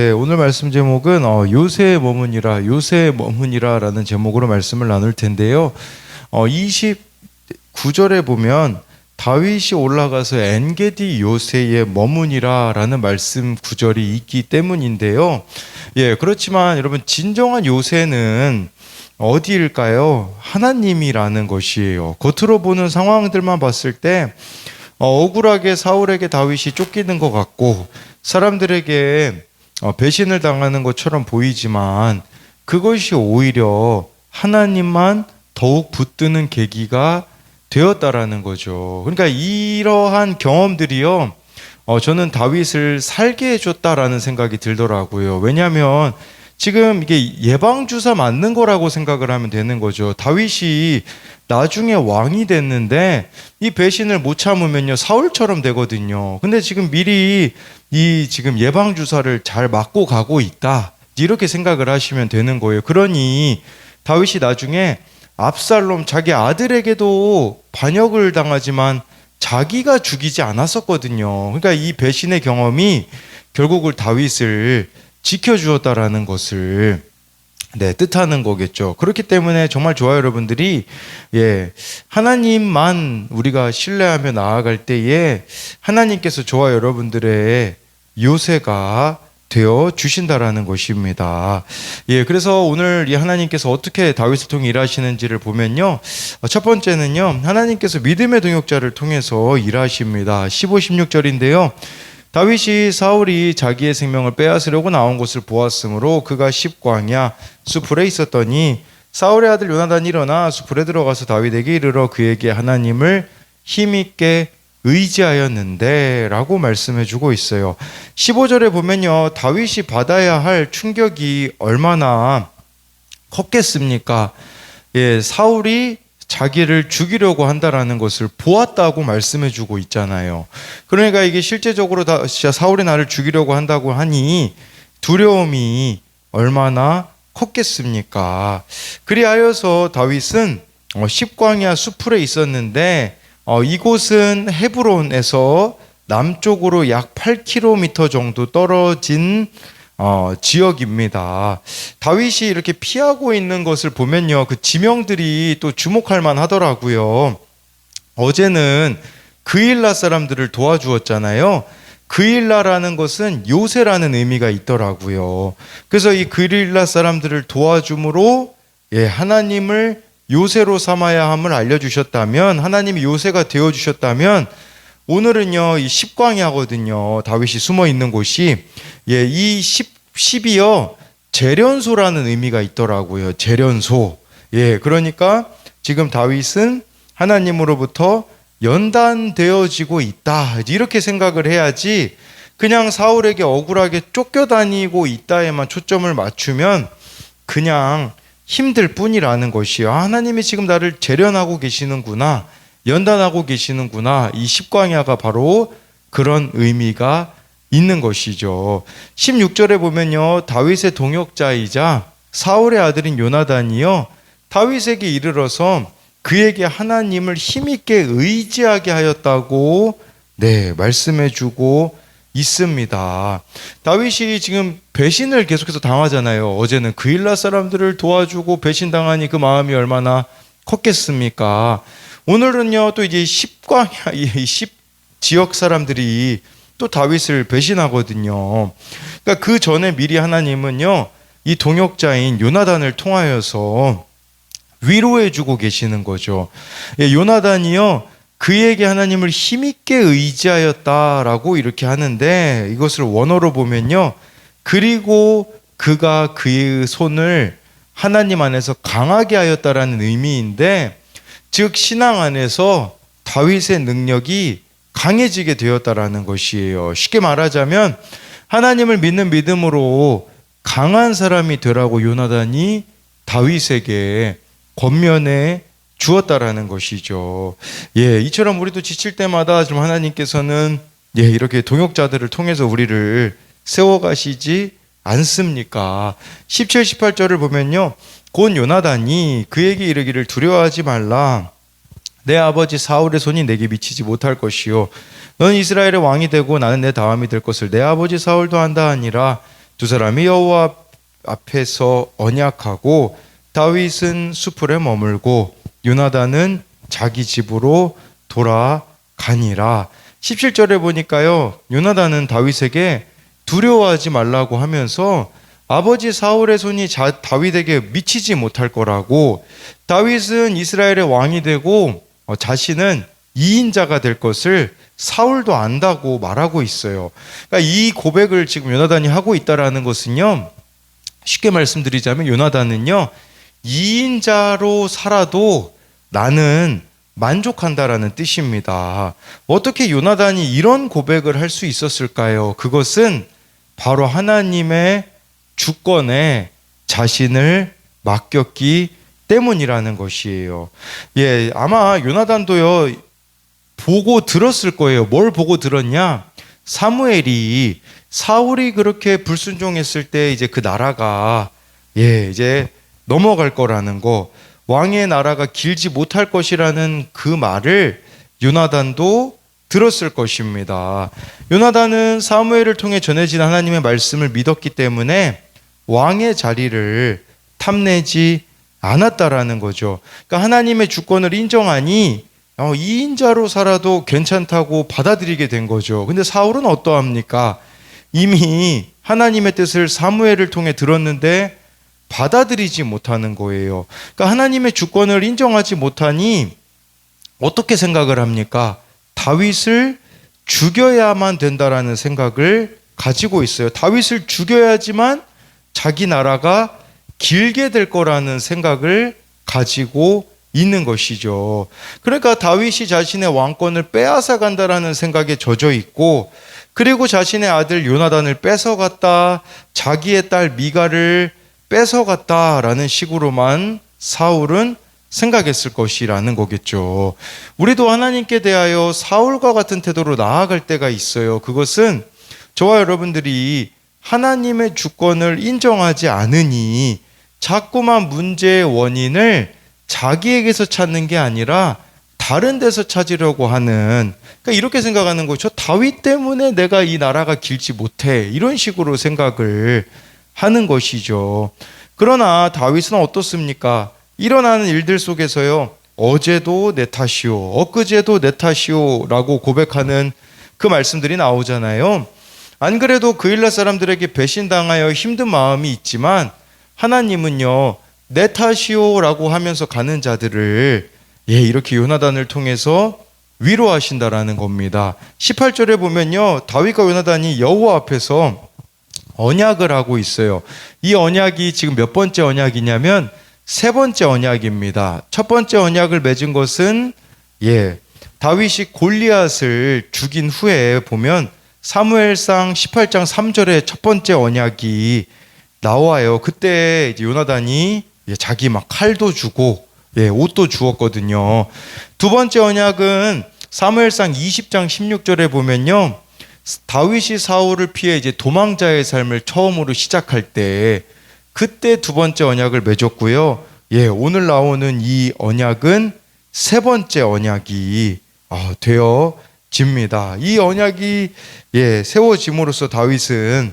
네, 오늘 말씀 제목은 요새에 머무니라, 요새에 머무니라라는 제목으로 말씀을 나눌 텐데요. 29절에 보면 다윗이 올라가서 엔게디 요새에 머무니라라는 말씀 구절이 있기 때문인데요. 예, 그렇지만 여러분 진정한 요새는 어디일까요? 하나님이라는 것이에요. 겉으로 보는 상황들만 봤을 때 억울하게 사울에게 다윗이 쫓기는 것 같고 사람들에게 배신을 당하는 것처럼 보이지만 그것이 오히려 하나님만 더욱 붙드는 계기가 되었다라는 거죠. 그러니까 이러한 경험들이요, 저는 다윗을 살게 해줬다라는 생각이 들더라고요. 왜냐하면 지금 이게 예방주사 맞는 거라고 생각을 하면 되는 거죠. 다윗이 나중에 왕이 됐는데 이 배신을 못 참으면요 사울처럼 되거든요. 근데 지금 미리 이 지금 예방주사를 잘 맞고 가고 있다, 이렇게 생각을 하시면 되는 거예요. 그러니 다윗이 나중에 압살롬 자기 아들에게도 반역을 당하지만 자기가 죽이지 않았었거든요. 그러니까 이 배신의 경험이 결국을 다윗을 지켜주었다라는 것을 뜻하는 거겠죠. 그렇기 때문에 정말 좋아요, 여러분들이. 하나님만 우리가 신뢰하며 나아갈 때에 하나님께서 저와 여러분들의 요새가 되어 주신다라는 것입니다. 그래서 오늘 이 하나님께서 어떻게 다윗을 통해 일하시는지를 보면요. 첫 번째는요, 하나님께서 믿음의 동역자를 통해서 일하십니다. 15, 16절인데요. 다윗이 사울이 자기의 생명을 빼앗으려고 나온 것을 보았으므로 그가 십광야 수풀에 있었더니 사울의 아들 요나단이 일어나 수풀에 들어가서 다윗에게 이르러 그에게 하나님을 힘있게 의지하였는데 라고 말씀해 주고 있어요. 15절에 보면요, 다윗이 받아야 할 충격이 얼마나 컸겠습니까? 사울이 자기를 죽이려고 한다라는 것을 보았다고 말씀해 주고 있잖아요. 그러니까 이게 실제적으로 진짜 사울이 나를 죽이려고 한다고 하니 두려움이 얼마나 컸겠습니까? 그리하여서 다윗은 십광야 수풀에 있었는데 이곳은 헤브론에서 남쪽으로 약 8km 정도 떨어진 지역입니다. 다윗이 이렇게 피하고 있는 것을 보면요, 그 지명들이 또 주목할 만하더라고요. 어제는 그일라 사람들을 도와주었잖아요. 그일라라는 것은 요새라는 의미가 있더라고요. 그래서 이 그일라 사람들을 도와줌으로 하나님을 요새로 삼아야 함을 알려주셨다면, 하나님이 요새가 되어주셨다면, 오늘은요 이 십광야거든요. 다윗이 숨어 있는 곳이 이 10이요 재련소라는 의미가 있더라고요. 재련소. 그러니까 지금 다윗은 하나님으로부터 연단되어지고 있다, 이렇게 생각을 해야지 그냥 사울에게 억울하게 쫓겨다니고 있다에만 초점을 맞추면 그냥 힘들 뿐이라는 것이요. 하나님이 지금 나를 재련하고 계시는구나, 연단하고 계시는구나. 이 십광야가 바로 그런 의미가 있는 것이죠. 16절에 보면요, 다윗의 동역자이자 사울의 아들인 요나단이요 다윗에게 이르러서 그에게 하나님을 힘있게 의지하게 하였다고 말씀해 주고 있습니다. 다윗이 지금 배신을 계속해서 당하잖아요. 어제는 그일라 사람들을 도와주고 배신당하니 그 마음이 얼마나 컸겠습니까? 오늘은요 또 이제 십광야 이 10 지역 사람들이 또 다윗을 배신하거든요. 그러니까 그 전에 미리 하나님은요 이 동역자인 요나단을 통하여서 위로해주고 계시는 거죠. 요나단이요 그에게 하나님을 힘있게 의지하였다라고 이렇게 하는데, 이것을 원어로 보면요, 그리고 그가 그의 손을 하나님 안에서 강하게 하였다라는 의미인데, 즉 신앙 안에서 다윗의 능력이 강해지게 되었다라는 것이에요. 쉽게 말하자면 하나님을 믿는 믿음으로 강한 사람이 되라고 요나단이 다윗에게 권면해 주었다라는 것이죠. 이처럼 우리도 지칠 때마다 좀 하나님께서는 이렇게 동역자들을 통해서 우리를 세워가시지 않습니까? 17, 18절을 보면요, 곧 요나단이 그에게 이르기를 두려워하지 말라. 내 아버지 사울의 손이 내게 미치지 못할 것이요 넌 이스라엘의 왕이 되고 나는 내 다음이 될 것을 내 아버지 사울도 한다 하니라. 두 사람이 여호와 앞에서 언약하고 다윗은 수풀에 머물고 요나단은 자기 집으로 돌아가니라. 17절에 보니까요, 요나단은 다윗에게 두려워하지 말라고 하면서 아버지 사울의 손이 다윗에게 미치지 못할 거라고, 다윗은 이스라엘의 왕이 되고 자신은 2인자가 될 것을 사울도 안다고 말하고 있어요. 그러니까 이 고백을 지금 요나단이 하고 있다라는 것은요, 쉽게 말씀드리자면 요나단은요, 2인자로 살아도 나는 만족한다라는 뜻입니다. 어떻게 요나단이 이런 고백을 할 수 있었을까요? 그것은 바로 하나님의 주권에 자신을 맡겼기 때문이라는 것이에요. 예, 아마 요나단도요, 보고 들었을 거예요. 뭘 보고 들었냐? 사무엘이 사울이 그렇게 불순종했을 때 이제 그 나라가 이제 넘어갈 거라는 거, 왕의 나라가 길지 못할 것이라는 그 말을 요나단도 들었을 것입니다. 요나단은 사무엘을 통해 전해진 하나님의 말씀을 믿었기 때문에 왕의 자리를 탐내지 않았다라는 거죠. 그러니까 하나님의 주권을 인정하니 2인자로 살아도 괜찮다고 받아들이게 된 거죠. 근데 사울은 어떠합니까? 이미 하나님의 뜻을 사무엘을 통해 들었는데 받아들이지 못하는 거예요. 그러니까 하나님의 주권을 인정하지 못하니 어떻게 생각을 합니까? 다윗을 죽여야만 된다라는 생각을 가지고 있어요. 다윗을 죽여야지만 자기 나라가 길게 될 거라는 생각을 가지고 있는 것이죠. 그러니까 다윗이 자신의 왕권을 빼앗아 간다라는 생각에 젖어 있고, 그리고 자신의 아들 요나단을 뺏어갔다, 자기의 딸 미가를 뺏어갔다라는 식으로만 사울은 생각했을 것이라는 거겠죠. 우리도 하나님께 대하여 사울과 같은 태도로 나아갈 때가 있어요. 그것은 저와 여러분들이 하나님의 주권을 인정하지 않으니 자꾸만 문제의 원인을 자기에게서 찾는 게 아니라 다른 데서 찾으려고 하는, 그러니까 이렇게 생각하는 거죠. 다윗 때문에 내가 이 나라가 길지 못해, 이런 식으로 생각을 하는 것이죠. 그러나 다윗은 어떻습니까? 일어나는 일들 속에서요, 어제도 내 탓이오, 엊그제도 내 탓이오 라고 고백하는 그 말씀들이 나오잖아요. 안 그래도 그 일라 사람들에게 배신당하여 힘든 마음이 있지만 하나님은요, 내 탓이오 라고 하면서 가는 자들을 이렇게 요나단을 통해서 위로하신다라는 겁니다. 18절에 보면요, 다윗과 요나단이 여호와 앞에서 언약을 하고 있어요. 이 언약이 지금 몇 번째 언약이냐면 세 번째 언약입니다. 첫 번째 언약을 맺은 것은 다윗이 골리앗을 죽인 후에 보면 사무엘상 18장 3절에 첫 번째 언약이 나와요. 그때 이제 요나단이 자기 막 칼도 주고 옷도 주었거든요. 두 번째 언약은 사무엘상 20장 16절에 보면요, 다윗이 사울을 피해 이제 도망자의 삶을 처음으로 시작할 때 그때 두 번째 언약을 맺었고요. 오늘 나오는 이 언약은 세 번째 언약이 되어집니다. 이 언약이 세워짐으로써 다윗은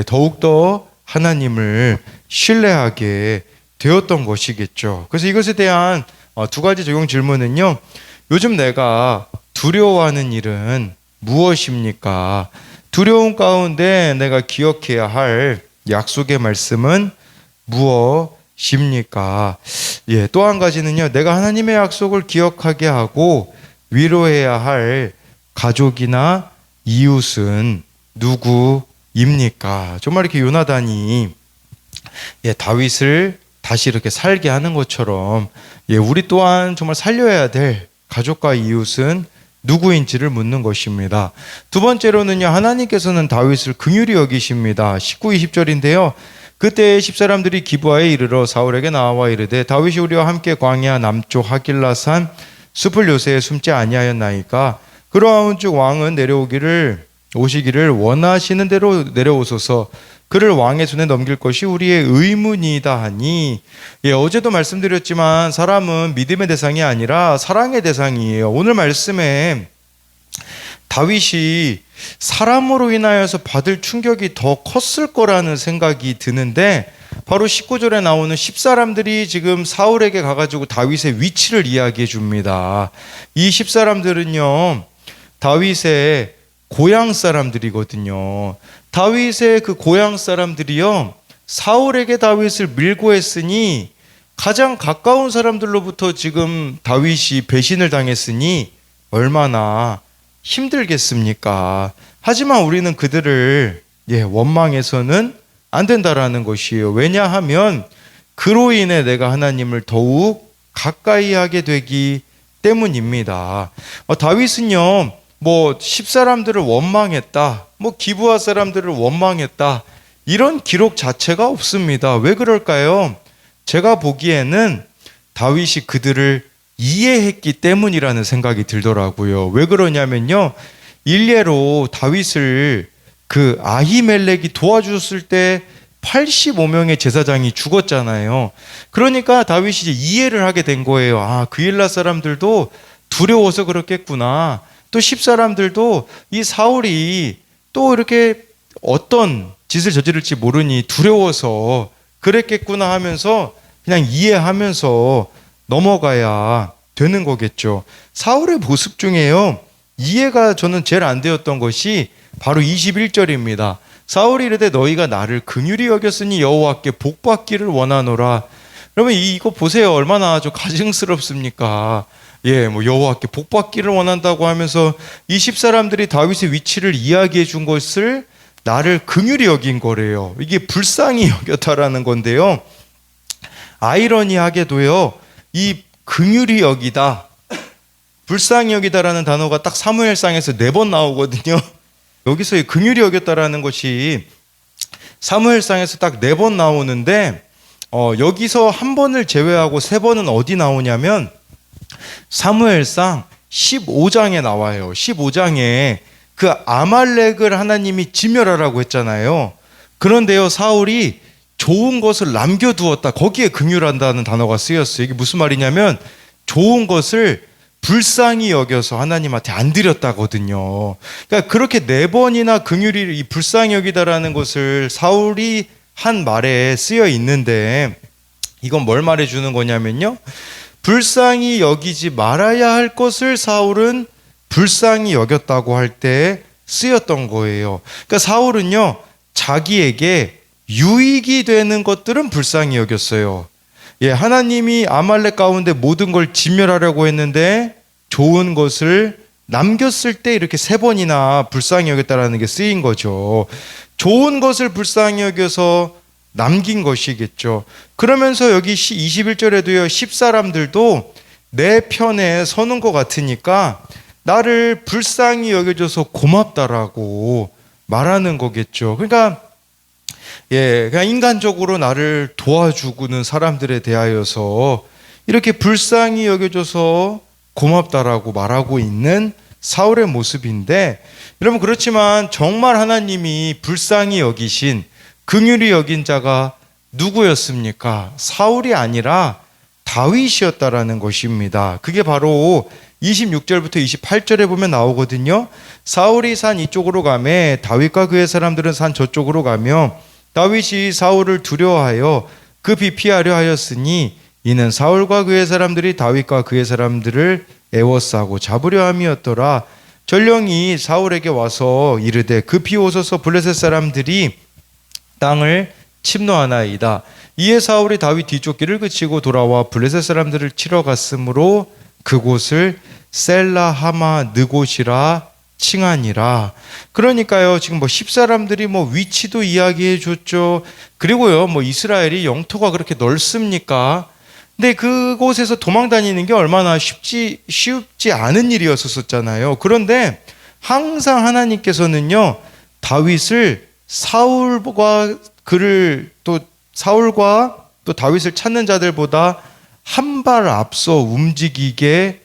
더욱더 하나님을 신뢰하게 되었던 것이겠죠. 그래서 이것에 대한 두 가지 적용 질문은요, 요즘 내가 두려워하는 일은 무엇입니까? 두려움 가운데 내가 기억해야 할 약속의 말씀은 무엇입니까? 또 한 가지는요, 내가 하나님의 약속을 기억하게 하고 위로해야 할 가족이나 이웃은 누구입니까? 정말 이렇게 요나단이 다윗을 다시 이렇게 살게 하는 것처럼 우리 또한 정말 살려야 될 가족과 이웃은 누구인지를 묻는 것입니다. 두 번째로는요, 하나님께서는 다윗을 긍휼히 여기십니다. 19, 20절인데요. 그때 십사람들이 기브아에 이르러 사울에게 나와 이르되 다윗이 우리와 함께 광야 남쪽 하길라산 숲을 요새에 숨지 아니하였나이까? 그러한즉 왕은 오시기를 원하시는 대로 내려오소서. 그를 왕의 손에 넘길 것이 우리의 의문이다 하니, 어제도 말씀드렸지만 사람은 믿음의 대상이 아니라 사랑의 대상이에요. 오늘 말씀에 다윗이 사람으로 인하여서 받을 충격이 더 컸을 거라는 생각이 드는데, 바로 19절에 나오는 10사람들이 지금 사울에게 가가지고 다윗의 위치를 이야기해 줍니다. 이 10사람들은요, 다윗의 고향 사람들이거든요. 다윗의 그 고향 사람들이요, 사울에게 다윗을 밀고 했으니 가장 가까운 사람들로부터 지금 다윗이 배신을 당했으니 얼마나 힘들겠습니까? 하지만 우리는 그들을 원망해서는 안 된다라는 것이에요. 왜냐하면 그로 인해 내가 하나님을 더욱 가까이 하게 되기 때문입니다. 다윗은요, 10사람들을 원망했다, 기브아 사람들을 원망했다, 이런 기록 자체가 없습니다. 왜 그럴까요? 제가 보기에는 다윗이 그들을 이해했기 때문이라는 생각이 들더라고요. 왜 그러냐면요, 일례로 다윗을 그 아히멜렉이 도와줬을 때 85명의 제사장이 죽었잖아요. 그러니까 다윗이 이제 이해를 하게 된 거예요. 아, 그일라 사람들도 두려워서 그렇겠구나. 또 10사람들도 이 사울이 또 이렇게 어떤 짓을 저지를지 모르니 두려워서 그랬겠구나 하면서 그냥 이해하면서 넘어가야 되는 거겠죠. 사울의 모습 중에요, 이해가 저는 제일 안 되었던 것이 바로 21절입니다. 사울이 이르되 너희가 나를 긍휼히 여겼으니 여호와께 복받기를 원하노라. 여러분 이거 보세요. 얼마나 좀 가증스럽습니까? 여호와께 복받기를 원한다고 하면서 이 10사람들이 다윗의 위치를 이야기해 준 것을 나를 긍휼히 여긴 거래요. 이게 불쌍히 여겼다라는 건데요. 아이러니하게도요, 이 긍휼히 여기다, 불쌍히 여기다라는 단어가 딱 사무엘상에서 4번 나오거든요. 여기서 이 긍휼히 여겼다라는 것이 사무엘상에서 딱 4번 나오는데, 여기서 한 번을 제외하고 3번은 어디 나오냐면 사무엘상 15장에 나와요. 15장에 그 아말렉을 하나님이 진멸하라고 했잖아요. 그런데요, 사울이 좋은 것을 남겨두었다, 거기에 긍휼한다는 단어가 쓰였어요. 이게 무슨 말이냐면 좋은 것을 불쌍히 여겨서 하나님한테 안 드렸다거든요. 그러니까 그렇게 4번이나 긍휼히 이 불쌍히 여기다라는 것을 사울이 한 말에 쓰여 있는데, 이건 뭘 말해주는 거냐면요, 불쌍히 여기지 말아야 할 것을 사울은 불쌍히 여겼다고 할 때 쓰였던 거예요. 그러니까 사울은요, 자기에게 유익이 되는 것들은 불쌍히 여겼어요. 하나님이 아말렉 가운데 모든 걸 진멸하려고 했는데 좋은 것을 남겼을 때 이렇게 3번이나 불쌍히 여겼다라는 게 쓰인 거죠. 좋은 것을 불쌍히 여겨서 남긴 것이겠죠. 그러면서 여기 21절에도요, 10사람들도 내 편에 서는 것 같으니까 나를 불쌍히 여겨줘서 고맙다라고 말하는 거겠죠. 그러니까 그냥 인간적으로 나를 도와주고는 사람들에 대하여서 이렇게 불쌍히 여겨줘서 고맙다라고 말하고 있는 사울의 모습인데, 여러분 그렇지만 정말 하나님이 불쌍히 여기신, 긍휼히 여긴 자가 누구였습니까? 사울이 아니라 다윗이었다라는 것입니다. 그게 바로 26절부터 28절에 보면 나오거든요. 사울이 산 이쪽으로 가매 다윗과 그의 사람들은 산 저쪽으로 가며 다윗이 사울을 두려워하여 급히 피하려 하였으니 이는 사울과 그의 사람들이 다윗과 그의 사람들을 애워싸고 잡으려 함이었더라. 전령이 사울에게 와서 이르되 급히 오소서 블레셋 사람들이 땅을 침노하나이다. 이에 사울이 다윗 뒤쫓기를 그치고 돌아와 블레셋 사람들을 치러 갔으므로 그곳을 셀라 하마 느곳이라 칭하니라. 그러니까요, 지금 10사람들이 위치도 이야기해 줬죠. 그리고요, 이스라엘이 영토가 그렇게 넓습니까? 근데 그곳에서 도망 다니는 게 얼마나 쉽지 않은 일이었었잖아요. 그런데 항상 하나님께서는요, 다윗을 사울과 또 다윗을 찾는 자들보다 한 발 앞서 움직이게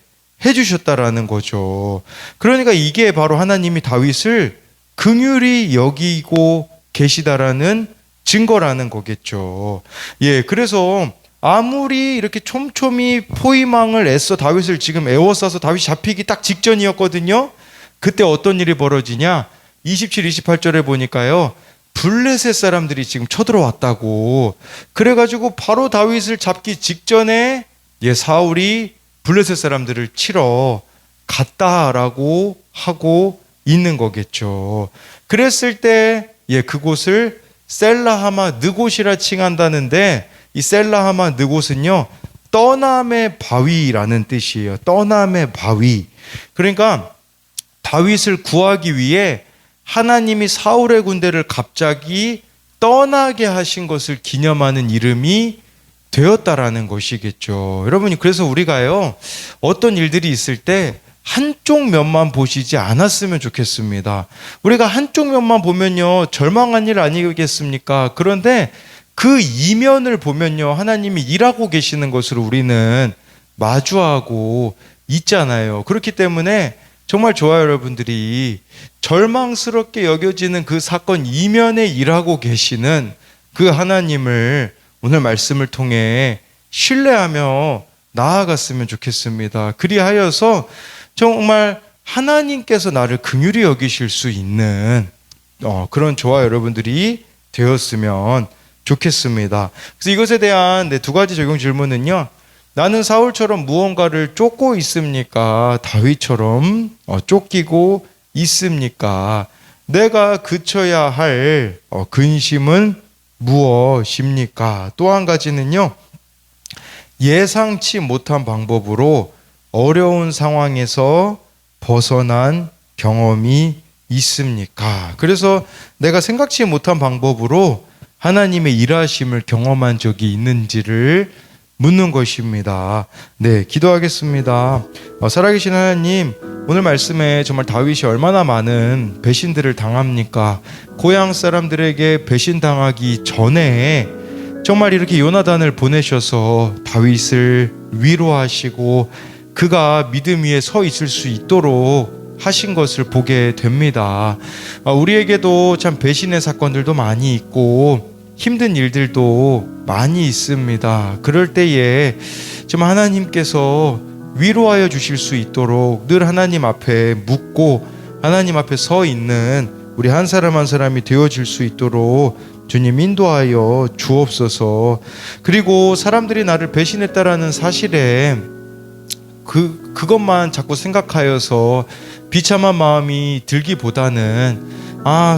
해주셨다라는 거죠. 그러니까 이게 바로 하나님이 다윗을 긍휼히 여기고 계시다라는 증거라는 거겠죠. 그래서 아무리 이렇게 촘촘히 포위망을 애써 다윗을 지금 애워싸서 다윗이 잡히기 딱 직전이었거든요. 그때 어떤 일이 벌어지냐? 27, 28절에 보니까요. 블레셋 사람들이 지금 쳐들어왔다고. 그래가지고 바로 다윗을 잡기 직전에 사울이 블레셋 사람들을 치러 갔다라고 하고 있는 거겠죠. 그랬을 때 그곳을 셀라하마 느곳이라 칭한다는데, 이 셀라하마 느곳은요 떠남의 바위라는 뜻이에요. 떠남의 바위. 그러니까 다윗을 구하기 위해 하나님이 사울의 군대를 갑자기 떠나게 하신 것을 기념하는 이름이 되었다라는 것이겠죠. 여러분이, 그래서 우리가요 어떤 일들이 있을 때 한쪽 면만 보시지 않았으면 좋겠습니다. 우리가 한쪽 면만 보면요 절망한 일 아니겠습니까? 그런데 그 이면을 보면요 하나님이 일하고 계시는 것으로 우리는 마주하고 있잖아요. 그렇기 때문에 정말 좋아요, 여러분들이 절망스럽게 여겨지는 그 사건 이면에 일하고 계시는 그 하나님을 오늘 말씀을 통해 신뢰하며 나아갔으면 좋겠습니다. 그리하여서 정말 하나님께서 나를 긍휼히 여기실 수 있는 그런 저와 여러분들이 되었으면 좋겠습니다. 그래서 이것에 대한 두 가지 적용 질문은요. 나는 사울처럼 무언가를 쫓고 있습니까? 다윗처럼 쫓기고 있습니까? 내가 그쳐야 할 근심은 무엇입니까? 또 한 가지는요. 예상치 못한 방법으로 어려운 상황에서 벗어난 경험이 있습니까? 그래서 내가 생각지 못한 방법으로 하나님의 일하심을 경험한 적이 있는지를 묻는 것입니다. 기도하겠습니다. 살아계신 하나님, 오늘 말씀에 정말 다윗이 얼마나 많은 배신들을 당합니까? 고향 사람들에게 배신당하기 전에 정말 이렇게 요나단을 보내셔서 다윗을 위로하시고 그가 믿음 위에 서 있을 수 있도록 하신 것을 보게 됩니다. 우리에게도 참 배신의 사건들도 많이 있고 힘든 일들도 많이 있습니다. 그럴 때에 정말 하나님께서 위로하여 주실 수 있도록 늘 하나님 앞에 묻고 하나님 앞에 서 있는 우리 한 사람 한 사람이 되어질 수 있도록 주님 인도하여 주옵소서. 그리고 사람들이 나를 배신했다라는 사실에 그것만 자꾸 생각하여서 비참한 마음이 들기보다는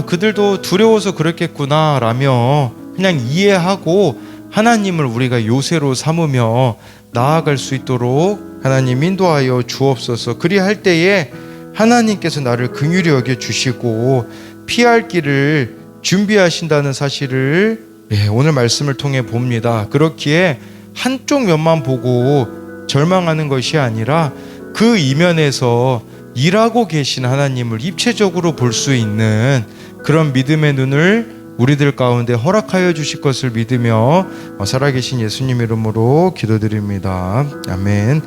그들도 두려워서 그랬겠구나 라며 그냥 이해하고 하나님을 우리가 요새로 삼으며 나아갈 수 있도록 하나님 인도하여 주옵소서. 그리할 때에 하나님께서 나를 긍휼히 여겨 주시고 피할 길을 준비하신다는 사실을 오늘 말씀을 통해 봅니다. 그렇기에 한쪽 면만 보고 절망하는 것이 아니라 그 이면에서 일하고 계신 하나님을 입체적으로 볼 수 있는 그런 믿음의 눈을 우리들 가운데 허락하여 주실 것을 믿으며 살아계신 예수님 이름으로 기도드립니다. 아멘.